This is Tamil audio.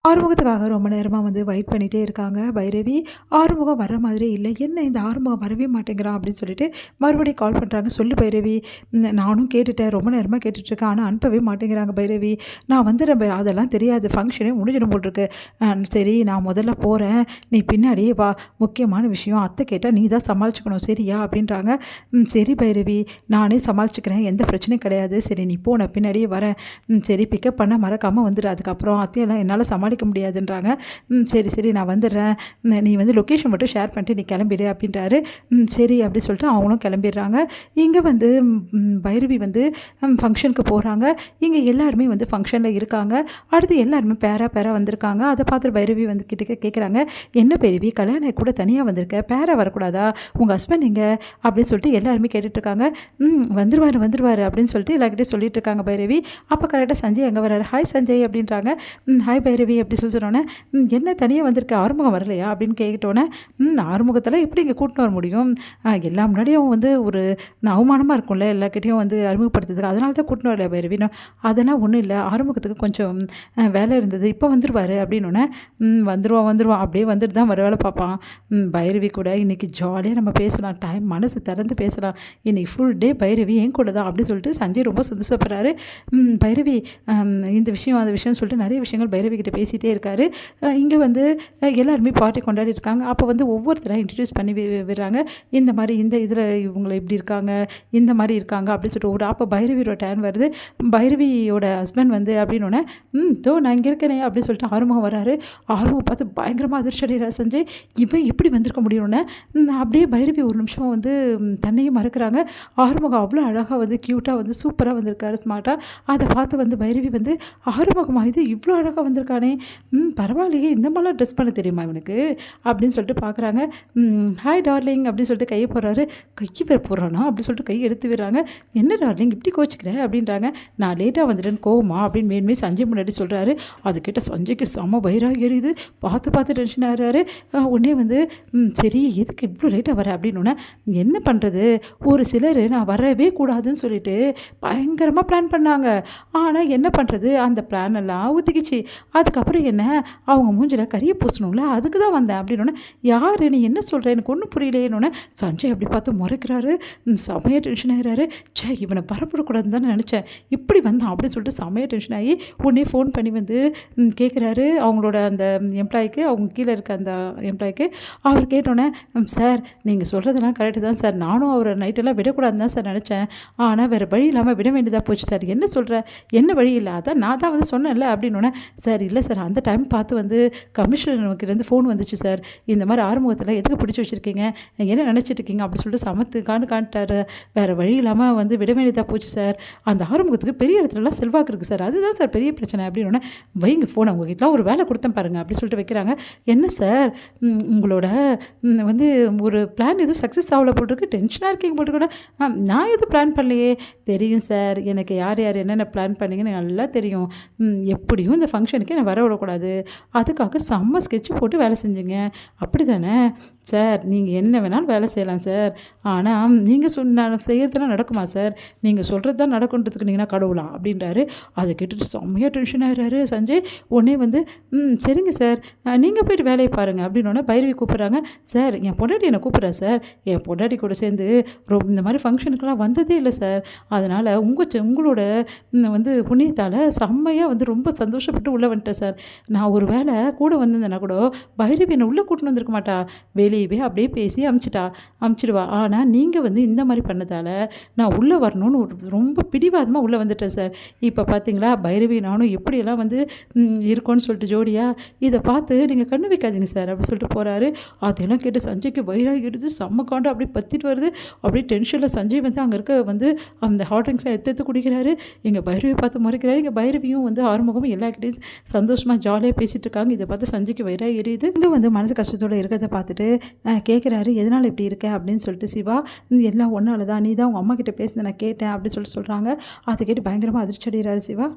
ஆறுமுகத்துக்காக ரொம்ப நேரமாக வந்து வெயிட் பண்ணிகிட்டே இருக்காங்க பைரவி. ஆறுமுகம் வர்ற மாதிரியே இல்லை. என்ன இந்த ஆறுமுகம் வரவே மாட்டேங்கிறான் அப்படின்னு சொல்லிட்டு மறுபடியும் கால் பண்ணுறாங்க. சொல்லு பைரவி, நானும் கேட்டுட்டேன், ரொம்ப நேரமாக கேட்டுட்ருக்கேன், ஆனால் அனுப்பவே மாட்டேங்கிறாங்க பைரவி. நான் வந்துடுறேன் அதெல்லாம் தெரியாது, ஃபங்க்ஷனே முடிஞ்சிடும் போட்டிருக்கு. சரி நான் முதல்ல போகிறேன், நீ பின்னாடியே வா, முக்கியமான விஷயம், அத்தை கேட்டால் நீ தான் சமாளிச்சுக்கணும் சரியா அப்படின்றாங்க. சரி பைரவி, நானே சமாளிச்சுக்கிறேன், எந்த பிரச்சனையும் கிடையாது, சரி நீ போ, நான் பின்னாடியே வரேன். சரி பிக்கப் பண்ண மறக்காமல் வந்துடு, அதுக்கப்புறம் அத்தையெல்லாம் என்னால் சமாளிக்க முடியாதுன்றாங்க. சரி சரி நான் வந்துடுறேன், நீ வந்து லொக்கேஷன் மட்டும் ஷேர் பண்ணிட்டு நீ கிளம்பிடு அப்படின்றாரு. சரி அப்படி சொல்லிட்டு அவங்களும் கிளம்பிடுறாங்க. இங்கே வந்து பைரவி வந்து ஃபங்க்ஷனுக்கு போகிறாங்க. இங்கே எல்லாருமே வந்து ஃபங்க்ஷனில் இருக்காங்க. அடுத்து எல்லாருமே பேரா வந்திருக்காங்க. அதை பார்த்துட்டு பைரவி வந்து கிட்ட கேட்குறாங்க, என்ன பைரவி கல்யாணம் கூட தனியாக வந்திருக்க, பேரா வரக்கூடாதா, உங்கள் ஹஸ்பண்ட் எங்கே அப்படின்னு சொல்லிட்டு எல்லாருமே கேட்டுட்ருக்காங்க. வந்துருவார் அப்படின்னு சொல்லிட்டு எல்லாருக்கிட்டே சொல்லிட்டு இருக்காங்க பைரவி. அப்போ கரெக்டாக சஞ்சய் எங்கே வர்றாரு. ஹாய் சஞ்சய் அப்படின்றாங்க. ஹாய் பைரவி அப்படி சொல்லி சொன்னோன்னே, என்ன தனியாக வந்திருக்க, ஆறுமுகம் வரலையா அப்படின்னு கேட்டோன்னே, ஆறுமுகத்தில் எப்படி இங்கே கூட்டின்னு வர முடியும், எல்லா முன்னாடியும் அவன் வந்து ஒரு அவமானமாக இருக்கும்ல எல்லாருக்கிட்டையும் வந்து அறிமுகப்படுத்துறதுக்கு, அதனால தான் கூட்டின்னு வரலையா பைரவினோ. அதெல்லாம் ஒன்றும் இல்லை, ஆறுமுகத்துக்கு கொஞ்சம் வேலை இருந்தது, இப்போ வந்துடுவார் அப்படின்னோடனே, வந்துடுவான் அப்படியே வந்துட்டு தான் வர வேலை பார்ப்பான். பைரவி கூட இன்றைக்கி ஜாலியாக நம்ம பேசலாம், டைம் மனசு திறந்து பேசலாம், இன்றைக்கி ஃபுல் டே பைரவி என் கூட தான் அப்படின்னு சொல்லிட்டு சஞ்சய் ரொம்ப சந்தோஷப்படுறாரு. பைரவி இந்த விஷயம் அந்த விஷயம்னு சொல்லிட்டு நிறைய விஷயங்கள் பைரவி கிட்ட பேசிகிட்டே இருக்காரு. இங்கே வந்து எல்லாருமே பார்ட்டி கொண்டாடி இருக்காங்க. அப்போ வந்து ஒவ்வொருத்தராக இன்ட்ரடியூஸ் பண்ணி விடுறாங்க. இந்த மாதிரி இந்த இதில் இவங்களை இப்படி இருக்காங்க, இந்த மாதிரி இருக்காங்க அப்படின்னு சொல்லிட்டு அப்போ பைரவியோட டேன் வருது. பைரவியோட ஹஸ்பண்ட் வந்து அப்படின்னோடனே, நான் இங்கே இருக்கேனே அப்படின்னு சொல்லிட்டு ஆறுமுகம் வராரு. ஆறுமுகம் பார்த்து பயங்கரமாக அதிர்ச்சி அடைகிறார் சஞ்சய், இவன் எப்படி வந்திருக்க முடியும்னு. அப்படியே பைரவி ஒரு நிமிஷம் வந்து தன்னையும் மறக்கிறாங்க. ஆறுமுகம் அவ்வளோ அழகாக வந்து க்யூட்டாக வந்து சூப்பராக வந்திருக்காரு, ஸ்மார்ட்டாக. அதை பார்த்து வந்து பைரவி வந்து, ஆறுமுகமாக இது இவ்வளோ அழகாக வந்திருக்கானே, பரவாயில்லையே, இந்த மாதிரிலாம் ட்ரெஸ் பண்ண தெரியுமா இவனுக்கு அப்படின்னு சொல்லிட்டு பார்க்குறாங்க. ஹாய் டார்லிங் அப்படின்னு சொல்லிட்டு கையை போடுறாரு. கையை வேறு போடுறானா அப்படின்னு சொல்லிட்டு கையை எடுத்து விடுறாங்க. என்ன டார்லிங் இப்படி கோச்சிக்கிறேன் அப்படின்றாங்க. நான் லேட்டாக வந்துட்டேன்னு கோவமா அப்படின்னு வேணுமே சஞ்சய் முன்னாடி சொல்கிறாரு. அது கேட்ட சஞ்சய்க்கு செம வயிறாக எரியுது. பார்த்து டென்ஷன் ஆகிறாரு. உடனே வந்து சரி எதுக்கு இவ்வளோ லேட்டாக வர அப்படின்னோடனே, என்ன பண்ணுறது, ஒரு சிலர் நான் வரவே கூடாதுன்னு சொல்லிட்டு பயங்கரமாக பிளான் பண்ணாங்க. ஆனால் என்ன பண்ணுறது, அந்த பிளான் எல்லாம் ஊற்றிக்கிச்சு. அதுக்கப்புறம் என்ன, அவங்க மூஞ்சில் கறியை பூசணும்ல, அதுக்கு தான் வந்தேன் அப்படின்னோடனே, யார் நீ என்ன சொல்கிற, எனக்கு ஒன்றும் புரியலையேன்னொன்னே சஞ்சய் அப்படி பார்த்து முறைக்கிறாரு. செமையாக டென்ஷன் ஆகிறாரு. இவனை பரப்படக்கூடாதுன்னு தான் நினச்சேன், இப்படி வந்தான் அப்படின்னு சொல்லிட்டு செமையாக டென்ஷன் ஆகி உடனே ஃபோன் பண்ணி வந்து கேட்குறாரு அவங்களோட அந்த எம்ப்ளாய்க்கு, அவங்க கீழே இருக்க அந்த எம்ப்ளாய்க்கு. அவர் கேட்டோன்னே, சார் நீங்கள் சொல்கிறதெல்லாம் கரெக்டு தான் சார், நானும் அவரை நைட்டெல்லாம் விடக்கூடாதுன்னு தான் சார் நினச்சேன், ஆனால் வேறு வழி இல்லாமல் விட வேண்டியதாக போச்சு சார், என்ன சொல்கிற, என்ன வழி இல்லை, அதான் நான் தான் வந்து சொன்னேன்ல அப்படின்னோடனே, சார் இல்லை சார் அந்த டைம் பார்த்து வந்து கமிஷனர்கிட்டேருந்து ஃபோன் வந்துச்சு சார், இந்த மாதிரி ஆறுமுகத்தில் எதுக்கு பிடிச்சி வச்சுருக்கீங்க, என்ன நினச்சிட்டு இருக்கீங்க அப்படி சொல்லிட்டு சமத்து காட்டாரு, வேறு வழி இல்லாமல் வந்து விட வேண்டியதாக போச்சு சார், அந்த ஆறுமுகத்துக்கு பெரிய இடத்துலலாம் செல்வாக்கு இருக்குது சார், அதுதான் சார் பெரிய பிரச்சனை அப்படின்னோடனே, வைங்க ஃபோன் அவங்ககிட்டலாம் ஒரு வேலை கொடுத்தேன் பாருங்கள் அப்படி சொல்லிட்டு வைக்கிறாங்க. என்ன சார் உங்களோட வந்து ஒரு பிளான் எதுவும் சக்ஸஸ் ஆகல போட்டிருக்கு, டென்ஷனாக இருக்கீங்க போட்டுக்கூட, நான் எதுவும் பிளான் பண்ணலையே, தெரியும் சார் எனக்கு யார் என்னென்ன பிளான் பண்ணீங்கன்னு நல்லா தெரியும், எப்படியும் இந்த ஃபங்க்ஷனுக்கு நான் வர விடக்கூடாது, அதுக்காக செம்ம ஸ்கெட்ச் போட்டு வேலை செஞ்சுங்க, அப்படி தானே சார், நீங்கள் என்ன வேணாலும் வேலை செய்யலாம் சார், ஆனால் நீங்கள் செய்கிறதுலாம் நடக்குமா சார், நீங்கள் சொல்கிறது தான் நடக்குன்றதுக்கு நீங்கள் கடவுளா அப்படின்றாரு. அதை கேட்டுட்டு செம்மையாக டென்ஷன் ஆகிறாரு சஞ்சய். உடனே வந்து சரிங்க சார் நீங்கள் போய்ட்டு வேலையை பாருங்கள் அப்படின்னோடனே பைரவி கூப்பிட்றாங்க. சார் என் பொண்டாட்டி என்னை கூப்பிட்றா சார், என் பொண்டாட்டி கூட சேர்ந்து இந்த மாதிரி ஃபங்க்ஷனுக்கெல்லாம் வந்ததே இல்லை சார், அதனால் உங்களோட வந்து புண்ணியத்தால் செம்மையாக வந்து ரொம்ப சந்தோஷப்பட்டு உள்ளே வந்துட்டேன் சார், நான் ஒரு வேளை கூட வந்திருந்தேன்னா கூட பைரவி என்னை உள்ளே கூட்டின்னு வந்திருக்க மாட்டா, வெளியவே அப்படியே பேசி அமுச்சிடுவா, ஆனால் நீங்கள் வந்து இந்த மாதிரி பண்ணதால் நான் உள்ளே வரணும்னு ரொம்ப பிடிவாதமாக உள்ளே வந்துட்டேன் சார், இப்போ பார்த்தீங்களா பைரவி நானும் எப்படியெல்லாம் வந்து இருக்கோன்னு சொல்லிட்டு ஜோடியா, இதை பார்த்து நீங்கள் கண்ணு வைக்காதீங்க சார் அப்படி சொல்லிட்டு போகிறாரு. அதெல்லாம் கேட்டு சஞ்சய்க்கு வயிறாக எடுத்து செம்ம காண்டு அப்படியே பற்றிட்டு வருது. அப்படியே டென்ஷனில் சஞ்சய் வந்து அங்கே இருக்க வந்து அந்த ஹாட் ட்ரிங்க்ஸை எடுத்து குடிக்கிறாரு. இங்கே பைரவி பார்த்து முறைக்கிறாரு. இங்கே பைரவியும் வந்து ஆறுமுகமும் எல்லாருக்கிட்டையும் சந்தோஷமாக ஜாலியாக பேசிகிட்டு இருக்காங்க. இதை பார்த்து சஞ்சய்க்கு வயிறாக எரியுது. இங்கே வந்து மனசு கஷ்டத்தோடு இருக்கிறத பார்த்துட்டு கேட்குறாரு, எதனால் இப்படி இருக்க அப்படின்னு சொல்லிட்டு. சிவா எல்லாம் ஒன்றால் தான், நீ தான் உங்கள் அம்மா கிட்டே பேசுனதை நான் கேட்டேன் அப்படின்னு சொல்லிட்டு சொல்கிறாங்க. அதை கேட்டு பயங்கரமாக அதிர்ச்சி அடைகிறாரு சிவா.